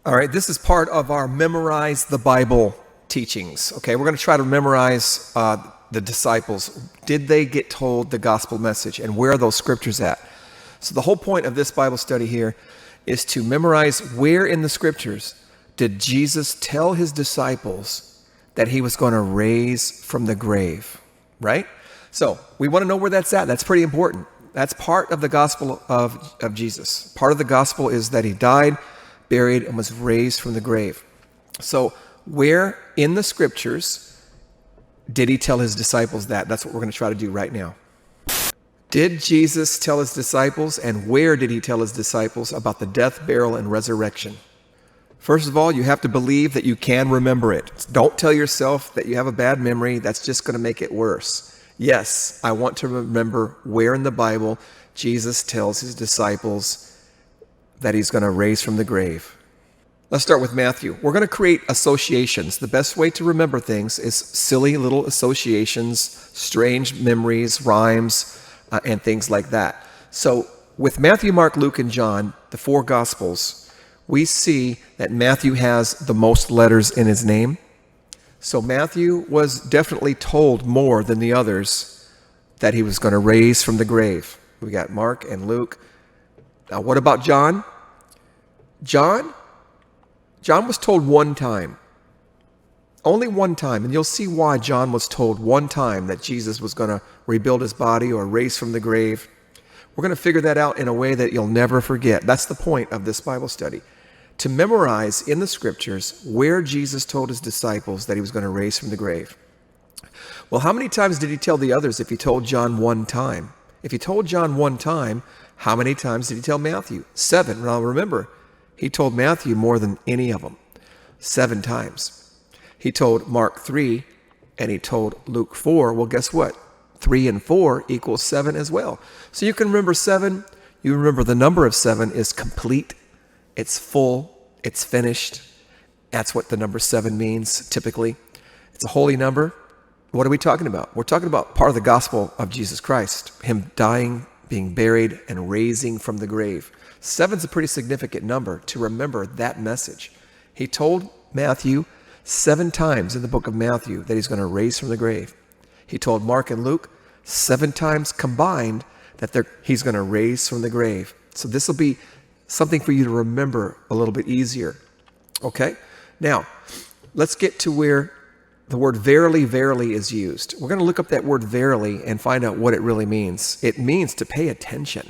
All right, this is part of our Memorize the Bible teachings. Okay, we're going to try to memorize the disciples. Did they get told the gospel message, and where are those scriptures at? So the whole point of this Bible study here is to memorize where in the scriptures did Jesus tell his disciples that he was going to raise from the grave, right? So we want to know where that's at. That's pretty important. That's part of the gospel of Jesus. Part of the gospel is that he died, buried, and was raised from the grave. So where in the scriptures did he tell his disciples that? That's what we're going to try to do right now. Did Jesus tell his disciples, and where did he tell his disciples about the death, burial, and resurrection? First of all, you have to believe that you can remember it. Don't tell yourself that you have a bad memory. That's just going to make it worse. Yes, I want to remember where in the Bible Jesus tells his disciples that he's going to raise from the grave. Let's start with Matthew. We're going to create associations. The best way to remember things is silly little associations, strange memories, rhymes, and things like that. So with Matthew, Mark, Luke, and John, the four Gospels, we see that Matthew has the most letters in his name. So Matthew was definitely told more than the others that he was going to raise from the grave. We got Mark and Luke. Now, what about John? John was told one time. Only one time. And you'll see why John was told one time that Jesus was going to rebuild his body or raise from the grave. We're going to figure that out in a way that you'll never forget. That's the point of this Bible study. To memorize in the scriptures where Jesus told his disciples that he was going to raise from the grave. Well, how many times did he tell the others if he told John one time? If he told John one time, how many times did he tell Matthew? 7. Now remember, he told Matthew more than any of them. 7 times. He told Mark 3 and he told Luke 4. Well, guess what? 3 and 4 equals 7 as well. So you can remember 7. You remember the number of 7 is complete. It's full. It's finished. That's what the number 7 means typically. It's a holy number. What are we talking about? We're talking about part of the gospel of Jesus Christ. Him dying, being buried, and raising from the grave. 7's a pretty significant number to remember that message. He told Matthew 7 times in the book of Matthew that he's going to raise from the grave. He told Mark and Luke 7 times combined that he's going to raise from the grave. So this will be something for you to remember a little bit easier. Okay? Now, let's get to where the word verily, verily is used. We're going to look up that word verily and find out what it really means. It means to pay attention.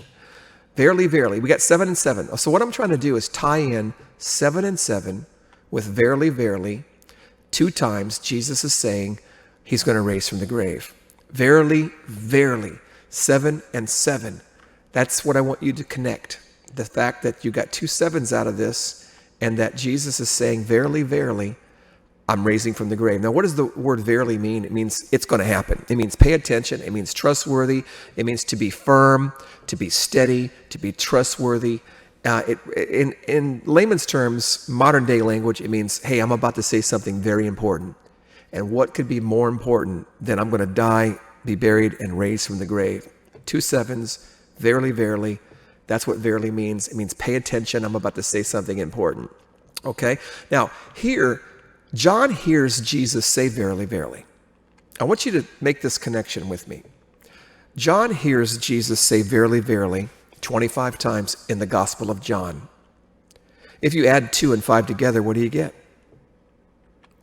Verily, verily. We got 7 and 7. So what I'm trying to do is tie in 7 and 7 with verily, verily. 2 times Jesus is saying he's going to raise from the grave. Verily, verily. 7 and 7. That's what I want you to connect. The fact that you got 2 7s out of this and that Jesus is saying verily, verily, I'm raising from the grave. Now, what does the word verily mean? It means it's going to happen. It means pay attention. It means trustworthy. It means to be firm, to be steady, to be trustworthy. In layman's terms, modern day language, it means, hey, I'm about to say something very important. And what could be more important than I'm going to die, be buried, and raised from the grave? 2 7s, verily, verily. That's what verily means. It means pay attention. I'm about to say something important. Okay? Now, here, John hears Jesus say verily, verily. I want you to make this connection with me. John hears Jesus say verily, verily 25 times in the Gospel of John. If you add 2 and 5 together, what do you get?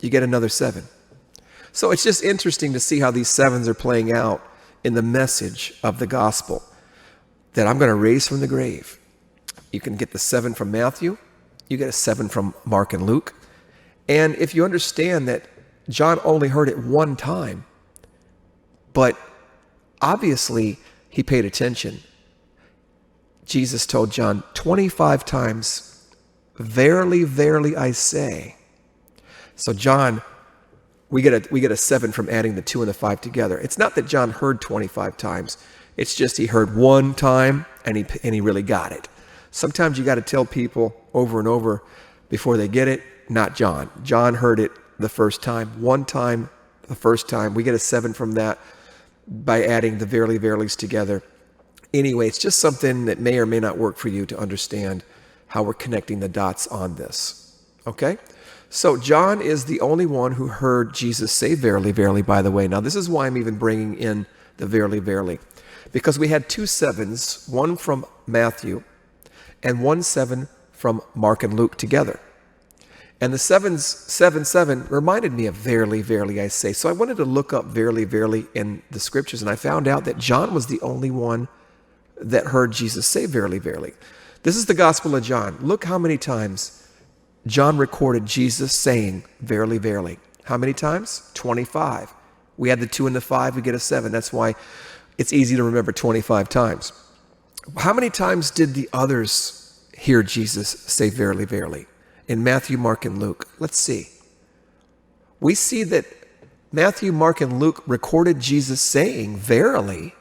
You get another 7. So it's just interesting to see how these 7s are playing out in the message of the gospel that I'm going to raise from the grave. You can get the 7 from Matthew. You get a 7 from Mark and Luke. And if you understand that John only heard it one time, but obviously he paid attention. Jesus told John 25 times, verily, verily, I say. So John, we get a 7 from adding the 2 and the 5 together. It's not that John heard 25 times. It's just he heard one time and he really got it. Sometimes you got to tell people over and over before they get it. Not John. John heard it the first time, one time, the first time. We get a 7 from that by adding the verily, verilies together. Anyway, it's just something that may or may not work for you to understand how we're connecting the dots on this. Okay? So John is the only one who heard Jesus say verily, verily, by the way. Now this is why I'm even bringing in the verily, verily. Because we had 2 sevens, one from Matthew and 1 7 from Mark and Luke together. And the 7 reminded me of verily, verily, I say. So I wanted to look up verily, verily in the scriptures, and I found out that John was the only one that heard Jesus say verily, verily. This is the Gospel of John. Look how many times John recorded Jesus saying verily, verily. How many times? 25. We add the 2 and the 5, we get a 7. That's why it's easy to remember 25 times. How many times did the others hear Jesus say verily, verily? In Matthew, Mark, and Luke. Let's see. We see that Matthew, Mark, and Luke recorded Jesus saying verily,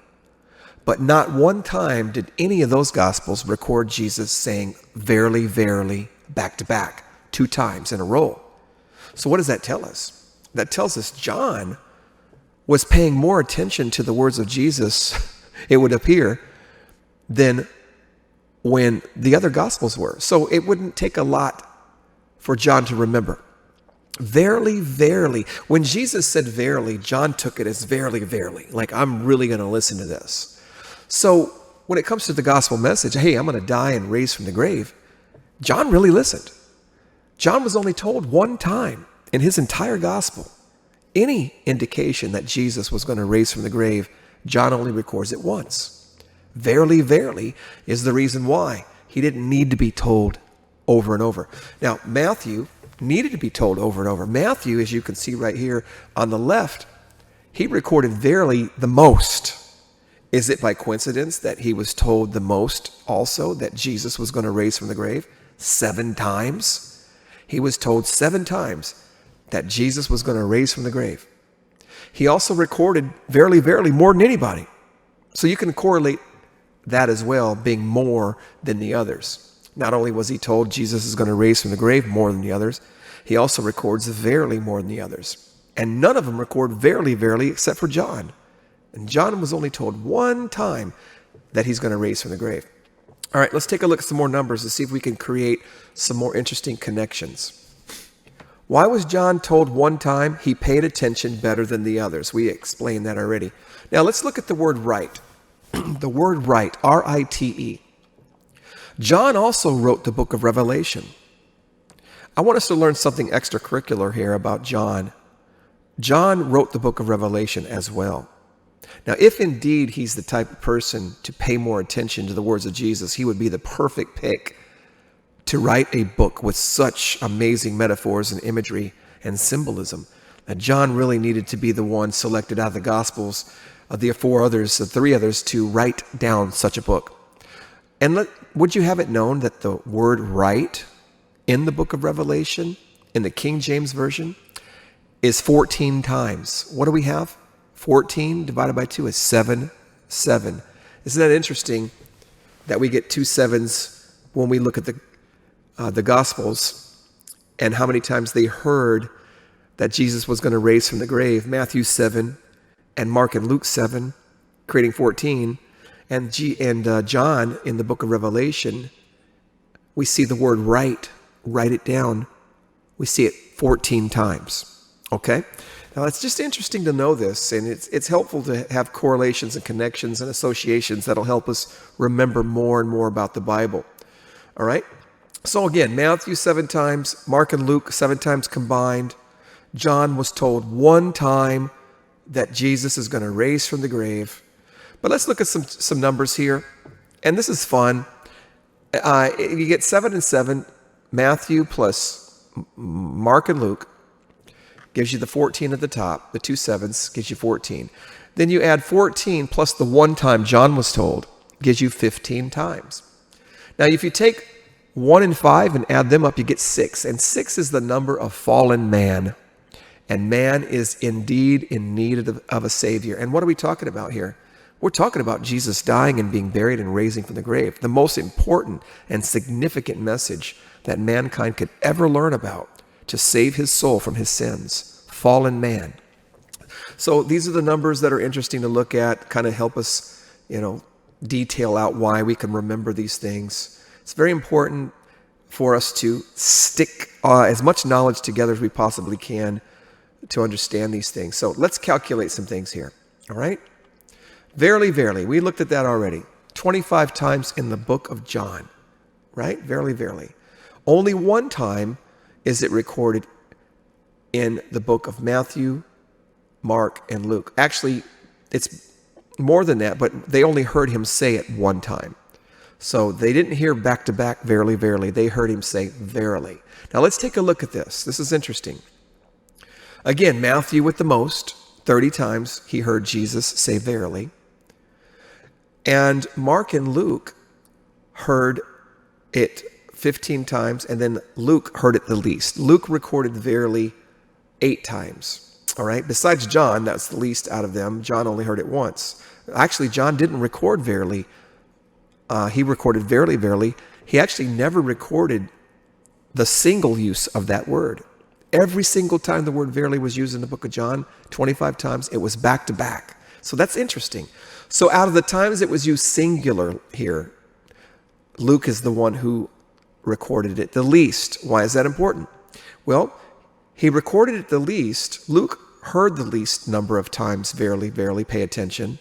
but not one time did any of those Gospels record Jesus saying verily, verily, back to back, 2 times in a row. So what does that tell us? That tells us John was paying more attention to the words of Jesus, it would appear, than when the other Gospels were. So it wouldn't take a lot for John to remember. Verily, verily. When Jesus said verily, John took it as verily, verily. Like, I'm really going to listen to this. So when it comes to the gospel message, hey, I'm going to die and raise from the grave, John really listened. John was only told one time in his entire gospel any indication that Jesus was going to raise from the grave. John only records it once. Verily, verily is the reason why he didn't need to be told over and over. Now, Matthew needed to be told over and over. Matthew, as you can see right here on the left, he recorded verily the most. Is it by coincidence that he was told the most also that Jesus was going to raise from the grave? 7 times. He was told 7 times that Jesus was going to raise from the grave. He also recorded verily, verily more than anybody. So you can correlate that as well, being more than the others. Not only was he told Jesus is going to raise from the grave more than the others, he also records verily more than the others. And none of them record verily, verily except for John. And John was only told one time that he's going to raise from the grave. All right, let's take a look at some more numbers to see if we can create some more interesting connections. Why was John told one time? He paid attention better than the others. We explained that already. Now let's look at the word right. The word right, R-I-T-E. John also wrote the book of Revelation. I want us to learn something extracurricular here about John. John wrote the book of Revelation as well. Now, if indeed he's the type of person to pay more attention to the words of Jesus, he would be the perfect pick to write a book with such amazing metaphors and imagery and symbolism. That John really needed to be the one selected out of the Gospels of the 3 others to write down such a book. And would you have it known that the word right in the book of Revelation, in the King James Version, is 14 times. What do we have? 14 divided by 2 is 7, 7. Isn't that interesting that we get 2 sevens when we look at the Gospels and how many times they heard that Jesus was going to raise from the grave? Matthew 7 and Mark and Luke 7, creating 14. And John in the book of Revelation, we see the word right, write it down. We see it 14 times. Okay? Now it's just interesting to know this, and it's helpful to have correlations and connections and associations that'll help us remember more and more about the Bible. All right? So again, Matthew 7 times, Mark and Luke 7 times combined. John was told one time that Jesus is going to raise from the grave. But let's look at some numbers here. And this is fun. You get 7 and 7. Matthew plus Mark and Luke gives you the 14 at the top. The 2 sevens gives you 14. Then you add 14 plus the one time John was told, gives you 15 times. Now, if you take 1 and 5 and add them up, you get 6. And 6 is the number of fallen man. And man is indeed in need of a Savior. And what are we talking about here? We're talking about Jesus dying and being buried and raising from the grave. The most important and significant message that mankind could ever learn about to save his soul from his sins. Fallen man. So these are the numbers that are interesting to look at, kind of help us, detail out why we can remember these things. It's very important for us to stick as much knowledge together as we possibly can to understand these things. So let's calculate some things here, all right? Verily, verily, we looked at that already. 25 times in the book of John, right? Verily, verily. Only one time is it recorded in the book of Matthew, Mark, and Luke. Actually, it's more than that, but they only heard him say it one time. So they didn't hear back to back, verily, verily. They heard him say, verily. Now let's take a look at this. This is interesting. Again, Matthew with the most, 30 times he heard Jesus say, verily. And Mark and Luke heard it 15 times, and then Luke heard it the least. Luke recorded verily 8 times. All right. Besides John, that's the least out of them. John only heard it once. Actually, John didn't record verily. He recorded verily, verily. He actually never recorded the single use of that word. Every single time the word verily was used in the book of John, 25 times, it was back to back. So that's interesting. So out of the times it was used singular here, Luke is the one who recorded it the least. Why is that important? Well, he recorded it the least. Luke heard the least number of times, verily, verily, pay attention.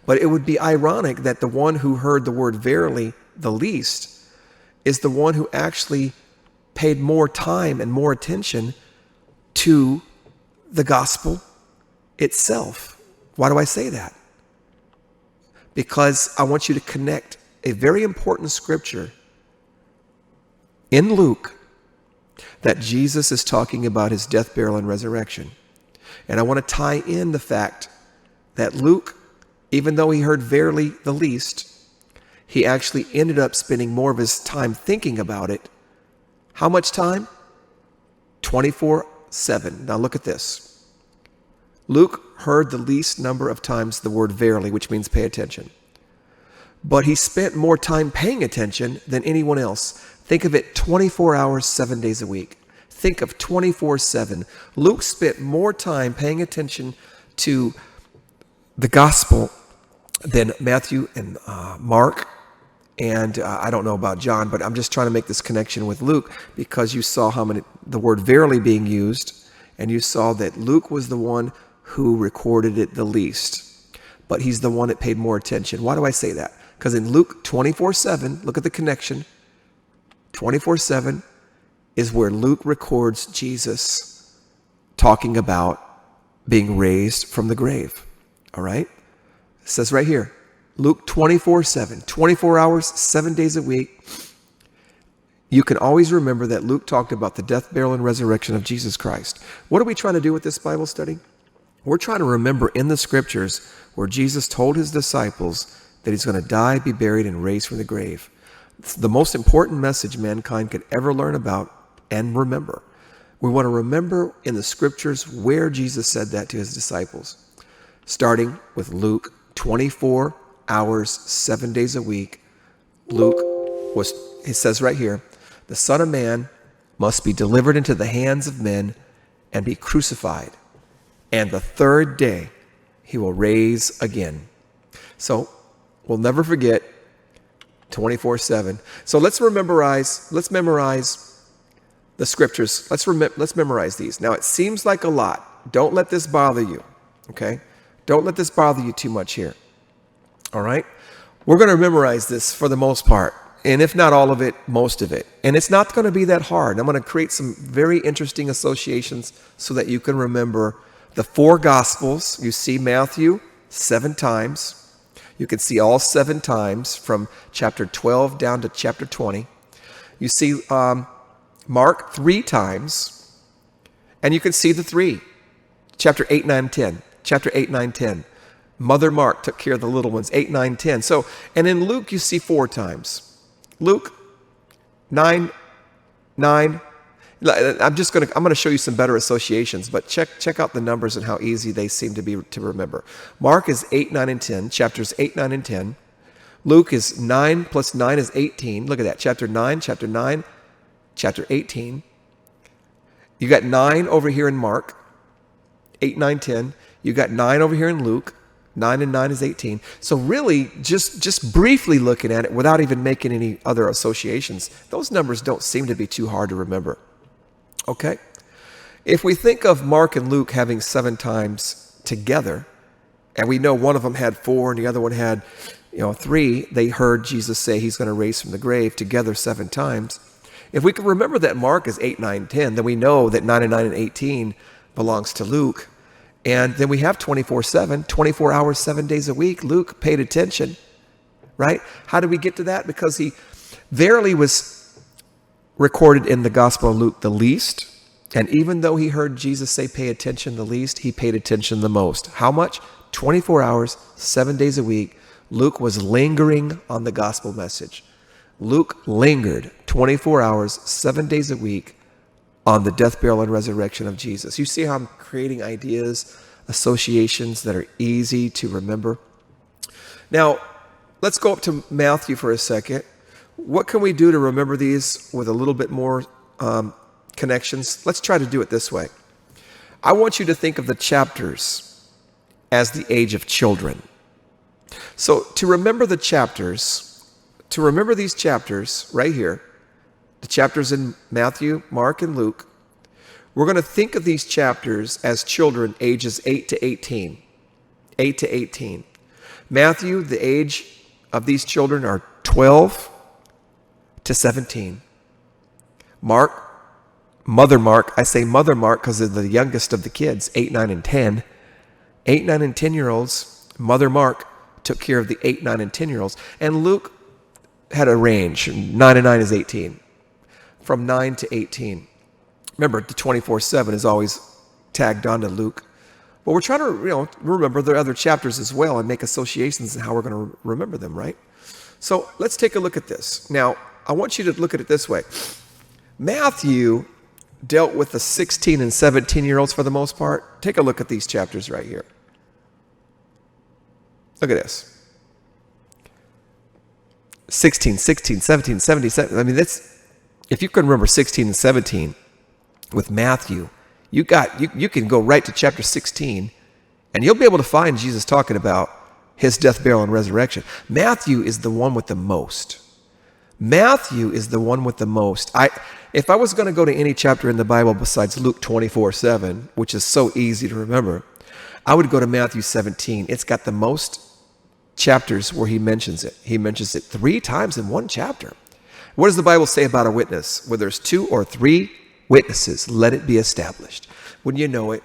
But it would be ironic that the one who heard the word verily the least is the one who actually paid more time and more attention to the gospel itself. Why do I say that? Because I want you to connect a very important scripture in Luke that Jesus is talking about his death, burial, and resurrection. And I want to tie in the fact that Luke, even though he heard verily the least, he actually ended up spending more of his time thinking about it. How much time? 24/7. Now look at this. Luke heard the least number of times the word verily, which means pay attention. But he spent more time paying attention than anyone else. Think of it 24 hours, 7 days a week. Think of 24/7. Luke spent more time paying attention to the gospel than Matthew and Mark. And I don't know about John, but I'm just trying to make this connection with Luke because you saw the word verily being used, and you saw that Luke was the one who recorded it the least. But he's the one that paid more attention. Why do I say that? Because in Luke 24/7, look at the connection. 24/7 is where Luke records Jesus talking about being raised from the grave. All right? It says right here, Luke 24/7, 24 hours, 7 days a week. You can always remember that Luke talked about the death, burial, and resurrection of Jesus Christ. What are we trying to do with this Bible study? We're trying to remember in the scriptures where Jesus told his disciples that he's going to die, be buried, and raised from the grave. It's the most important message mankind could ever learn about and remember. We want to remember in the scriptures where Jesus said that to his disciples, starting with Luke 24 hours, 7 days a week. It says right here, the Son of Man must be delivered into the hands of men and be crucified. And the third day he will raise again. So we'll never forget 24/7. So let's memorize the scriptures. Let's memorize these. Now it seems like a lot. Don't let this bother you. Okay? Don't let this bother you too much here. All right? We're going to memorize this for the most part. And if not all of it, most of it. And it's not going to be that hard. I'm going to create some very interesting associations so that you can remember the 4 Gospels. You see Matthew 7 times. You can see all 7 times from chapter 12 down to chapter 20. You see Mark 3 times. And you can see the 3. Chapter 8, 9, 10. Chapter 8, 9, 10. Mother Mark took care of the little ones, 8, 9, 10. So, and in Luke, you see 4 times. Luke 9, 9. I'm going to show you some better associations, but check out the numbers and how easy they seem to be to remember. Mark is 8, 9, and 10. Chapters 8, 9, and 10. Luke is 9 plus 9 is 18. Look at that. Chapter 9, chapter 18. You got 9 over here in Mark. 8, 9, 10. You got 9 over here in Luke. 9 and 9 is 18. So really, just briefly looking at it without even making any other associations, those numbers don't seem to be too hard to remember. Okay? If we think of Mark and Luke having 7 times together, and we know one of them had 4 and the other one had 3, they heard Jesus say he's going to raise from the grave together 7 times. If we can remember that Mark is 8, 9, 10, then we know that 9 and 9 and 18 belongs to Luke. And then we have 24/7, 24 hours, 7 days a week. Luke paid attention, right? How did we get to that? Because he verily was recorded in the Gospel of Luke the least. And even though he heard Jesus say pay attention the least, he paid attention the most. How much? 24 hours, 7 days a week. Luke was lingering on the gospel message. Luke lingered 24 hours, 7 days a week on the death, burial, and resurrection of Jesus. You see how I'm creating ideas, associations that are easy to remember? Now, let's go up to Matthew for a second. What can we do to remember these with a little bit more connections? Let's try to do it this way. I want you to think of the chapters as the age of children. So to remember the chapters, to remember these chapters right here, the chapters in Matthew, Mark, and Luke, we're going to think of these chapters as children ages 8 to 18. 8 to 18. Matthew, the age of these children are 12 to 17. Mark, Mother Mark, I say Mother Mark because they're the youngest of the kids, 8, 9, and 10. 8, 9, and 10-year-olds, Mother Mark took care of the 8, 9, and 10-year-olds. And Luke had a range. 9 and 9 is 18. From 9 to 18. Remember, the 24/7 is always tagged on to Luke. But we're trying to remember the other chapters as well and make associations and how we're going to remember them, right? So let's take a look at this. Now, I want you to look at it this way. Matthew dealt with the 16 and 17-year-olds for the most part. Take a look at these chapters right here. Look at this. 16, 17, 77. I mean, if you can remember 16 and 17 with Matthew, you can go right to chapter 16 and you'll be able to find Jesus talking about his death, burial, and resurrection. Matthew is the one with the most. Matthew is the one with the most. If I was going to go to any chapter in the Bible besides Luke 24:7, which is so easy to remember, I would go to Matthew 17. It's got the most chapters where he mentions it. He mentions it 3 times in one chapter. What does the Bible say about a witness? Where there's 2 or 3 witnesses, let it be established. Wouldn't you know it,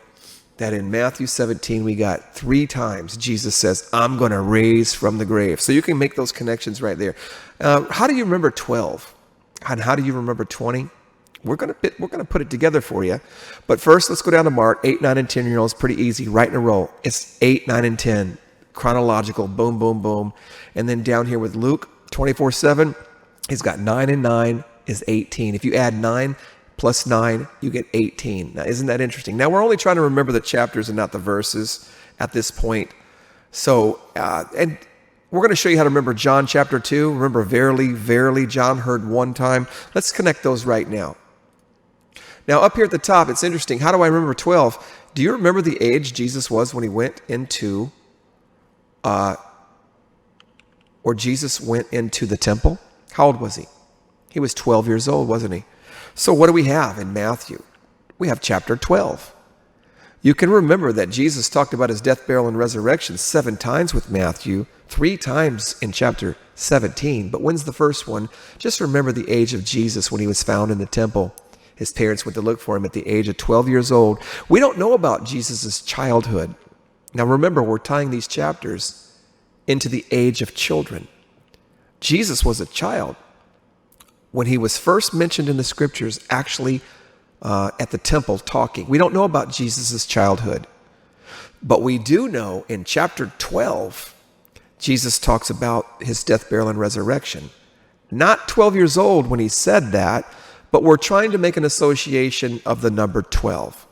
that in Matthew 17, we got 3 times Jesus says, I'm going to raise from the grave. So you can make those connections right there. How do you remember 12? And how do you remember 20? We're going to put it together for you. But first, let's go down to Mark. 8, 9, and 10-year-olds, pretty easy, right in a row. It's 8, 9, and 10. Chronological, boom, boom, boom. And then down here with Luke, 24/7, he's got 9 and 9 is 18. If you add 9 plus 9, you get 18. Now, isn't that interesting? Now, we're only trying to remember the chapters and not the verses at this point. So, and we're going to show you how to remember John chapter 2. Remember, verily, verily, John heard one time. Let's connect those right now. Now, up here at the top, it's interesting. How do I remember 12? Do you remember the age Jesus was when he went into or Jesus went into the temple? How old was he? He was 12 years old, wasn't he? So what do we have in Matthew? We have chapter 12. You can remember that Jesus talked about his death, burial, and resurrection 7 times with Matthew, 3 times in chapter 17. But when's the first one? Just remember the age of Jesus when he was found in the temple. His parents went to look for him at the age of 12 years old. We don't know about Jesus' childhood. Now remember, we're tying these chapters into the age of children. Jesus was a child when he was first mentioned in the scriptures, actually at the temple talking. We don't know about Jesus' childhood, but we do know in chapter 12, Jesus talks about his death, burial, and resurrection. Not 12 years old when he said that, but we're trying to make an association of the number 12.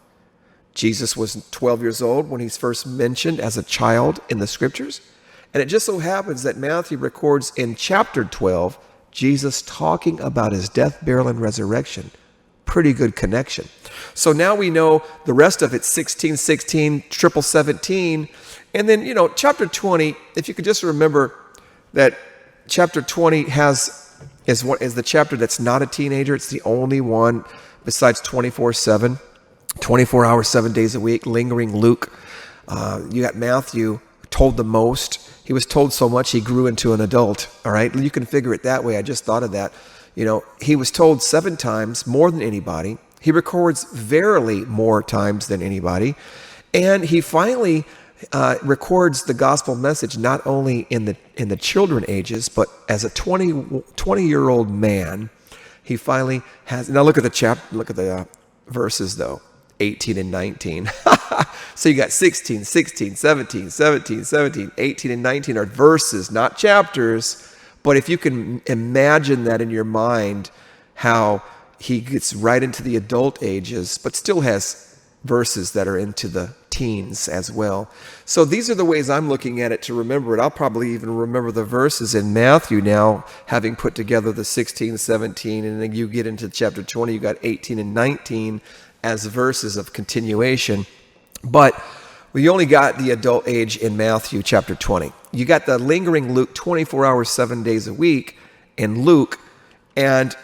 Jesus was 12 years old when he's first mentioned as a child in the scriptures. And it just so happens that Matthew records in chapter 12, Jesus talking about his death, burial, and resurrection pretty good connection. So now we know the rest of it, 16, 16, triple 17. And then, chapter 20, if you could just remember that chapter 20 is the chapter that's not a teenager. It's the only one besides 24/7, 24 hours, 7 days a week, lingering Luke. You got Matthew, told the most. He was told so much he grew into an adult, all right? You can figure it that way. I just thought of that. He was told 7 times, more than anybody. He records verily more times than anybody. And he finally records the gospel message not only in the children ages, but as a 20-year-old man. He finally has. Now look at the verses though, 18 and 19. So you got 16, 16, 17, 17, 17, 18 and 19 are verses, not chapters. But if you can imagine that in your mind, how he gets right into the adult ages, but still has verses that are into the teens as well. So these are the ways I'm looking at it to remember it. I'll probably even remember the verses in Matthew now, having put together the 16, 17, and then you get into chapter 20, you got 18 and 19 as verses of continuation. But we only got the adult age in Matthew chapter 20. You got the lingering Luke, 24 hours, 7 days a week in Luke, and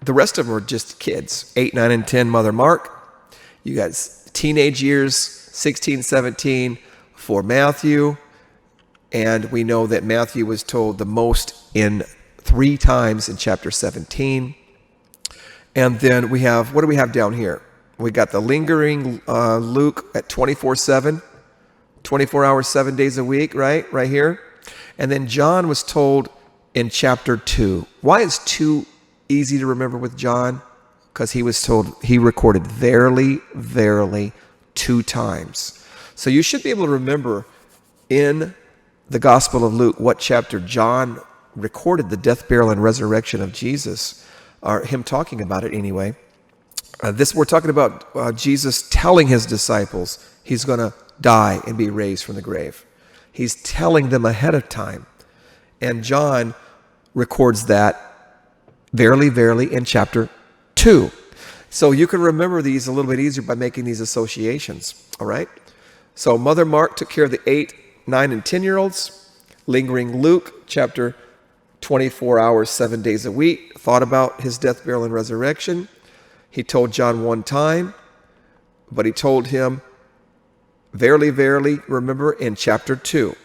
the rest of them are just kids, 8, 9, and 10, Mother Mark. You got teenage years, 16, 17 for Matthew, and we know that Matthew was told the most in 3 times in chapter 17. And then we have, what do we have down here? We got the lingering Luke at 24/7, 24 hours, 7 days a week, right here. And then John was told in chapter 2. Why is 2 easy to remember with John? Because he was told, he recorded verily, verily 2 times. So you should be able to remember in the Gospel of Luke what chapter John recorded the death, burial, and resurrection of Jesus, or him talking about it anyway. We're talking about Jesus telling his disciples he's going to die and be raised from the grave. He's telling them ahead of time. And John records that verily, verily in chapter 2. So you can remember these a little bit easier by making these associations, all right? So Mother Mark took care of the 8, 9, and 10-year-olds. Lingering Luke, chapter 24 hours, 7 days a week, thought about his death, burial, and resurrection. He told John 1 time, but he told him, verily, verily, remember, in chapter 2,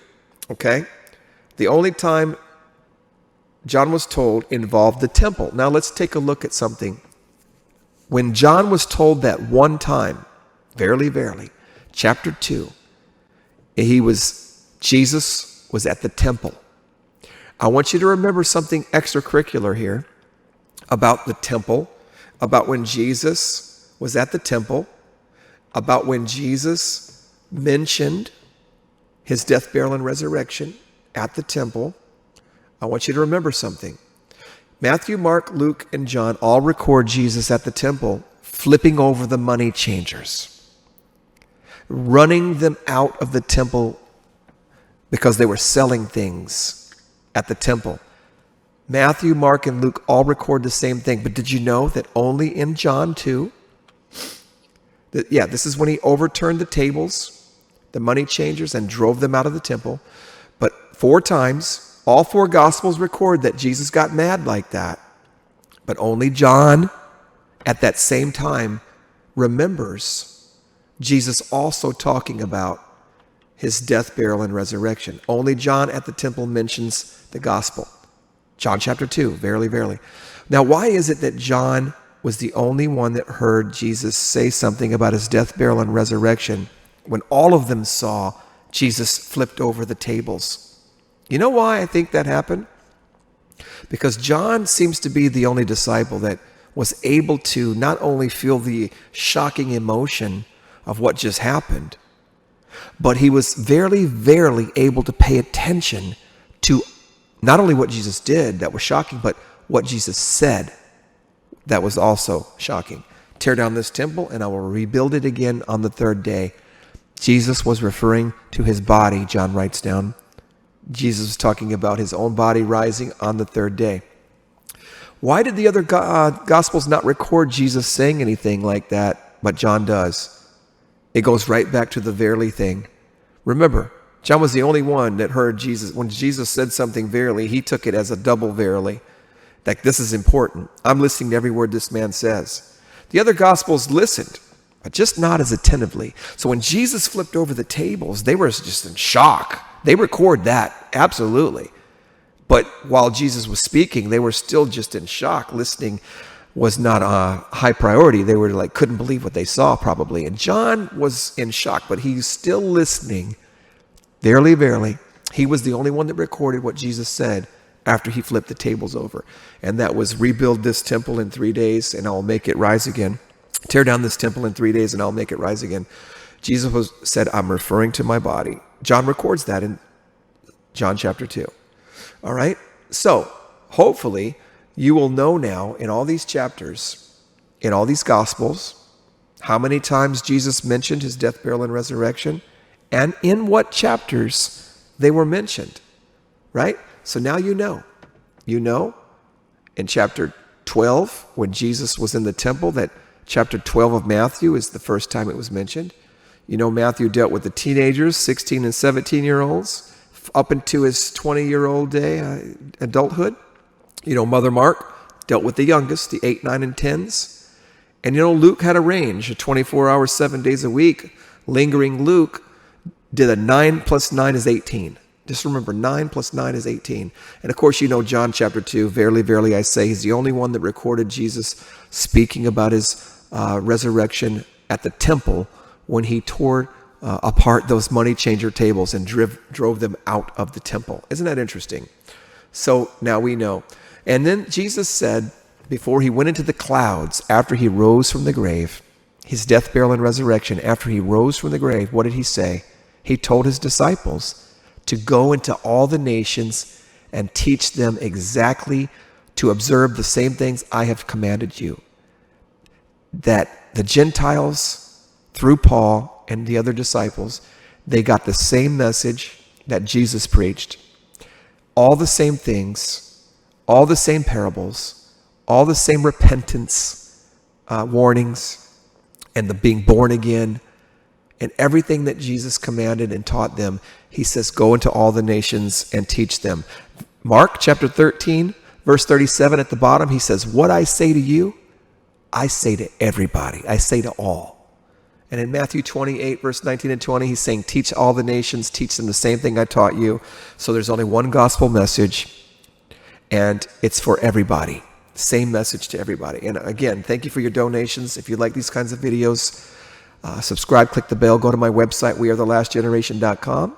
okay? The only time John was told involved the temple. Now let's take a look at something. When John was told that 1 time, verily, verily, chapter 2, Jesus was at the temple. I want you to remember something extracurricular here about the temple, about when Jesus was at the temple, about when Jesus mentioned his death, burial, and resurrection at the temple. I want you to remember something. Matthew, Mark, Luke, and John all record Jesus at the temple flipping over the money changers, running them out of the temple because they were selling things at the temple. Matthew, Mark, and Luke all record the same thing. But did you know that only in John 2, this is when he overturned the tables, the money changers, and drove them out of the temple. But 4 times, all 4 Gospels record that Jesus got mad like that. But only John, at that same time, remembers Jesus also talking about his death, burial, and resurrection. Only John at the temple mentions the gospel. John chapter 2, verily, verily. Now, why is it that John was the only one that heard Jesus say something about his death, burial, and resurrection when all of them saw Jesus flipped over the tables? You know why I think that happened? Because John seems to be the only disciple that was able to not only feel the shocking emotion of what just happened, but he was verily, verily able to pay attention to not only what Jesus did that was shocking, but what Jesus said that was also shocking. Tear down this temple and I will rebuild it again on the 3rd day. Jesus was referring to his body, John writes down. Jesus was talking about his own body rising on the 3rd day. Why did the other Gospels not record Jesus saying anything like that, but John does? It goes right back to the verily thing. Remember, John was the only one that heard Jesus. When Jesus said something verily, he took it as a double verily. Like, this is important. I'm listening to every word this man says. The other Gospels listened, but just not as attentively. So when Jesus flipped over the tables, they were just in shock. They record that, absolutely. But while Jesus was speaking, they were still just in shock. Listening was not a high priority. They were like, couldn't believe what they saw probably. And John was in shock, but he's still listening. Verily, verily, he was the only one that recorded what Jesus said after he flipped the tables over. And that was, rebuild this temple in 3 days and I'll make it rise again. Tear down this temple in 3 days and I'll make it rise again. Jesus said, I'm referring to my body. John records that in John chapter 2. All right? So, hopefully, you will know now in all these chapters, in all these Gospels, how many times Jesus mentioned his death, burial, and resurrection, and in what chapters they were mentioned. Right? So now you know. You know in chapter 12, when Jesus was in the temple, that chapter 12 of Matthew is the first time it was mentioned. You know, Matthew dealt with the teenagers, 16 and 17-year-olds, up into his 20-year-old day, adulthood. You know, Mother Mark dealt with the youngest, the 8, 9, and 10s. And you know, Luke had a range, 24 hours, 7 days a week. Lingering Luke did a 9 plus 9 is 18. Just remember, 9 plus 9 is 18. And of course, you know, John chapter 2, verily, verily, I say, he's the only one that recorded Jesus speaking about his resurrection at the temple when he tore apart those money changer tables and drove them out of the temple. Isn't that interesting? So now we know. And then Jesus said, before he went into the clouds, after he rose from the grave, his death, burial, and resurrection, after he rose from the grave, what did he say? He told his disciples to go into all the nations and teach them exactly to observe the same things I have commanded you. That the Gentiles, through Paul and the other disciples, they got the same message that Jesus preached. All the same things, all the same parables, all the same repentance warnings, and the being born again, and everything that Jesus commanded and taught them. He says, go into all the nations and teach them. Mark chapter 13, verse 37 at the bottom, he says, what I say to you, I say to everybody. I say to all. And in Matthew 28, verse 19 and 20, he's saying, teach all the nations, teach them the same thing I taught you. So there's only one gospel message, and it's for everybody. Same message to everybody. And again, thank you for your donations. If you like these kinds of videos, subscribe, click the bell, go to my website, wearethelastgeneration.com,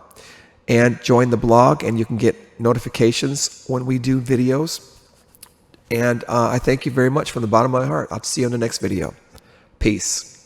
and join the blog, and you can get notifications when we do videos. And I thank you very much from the bottom of my heart. I'll see you in the next video. Peace.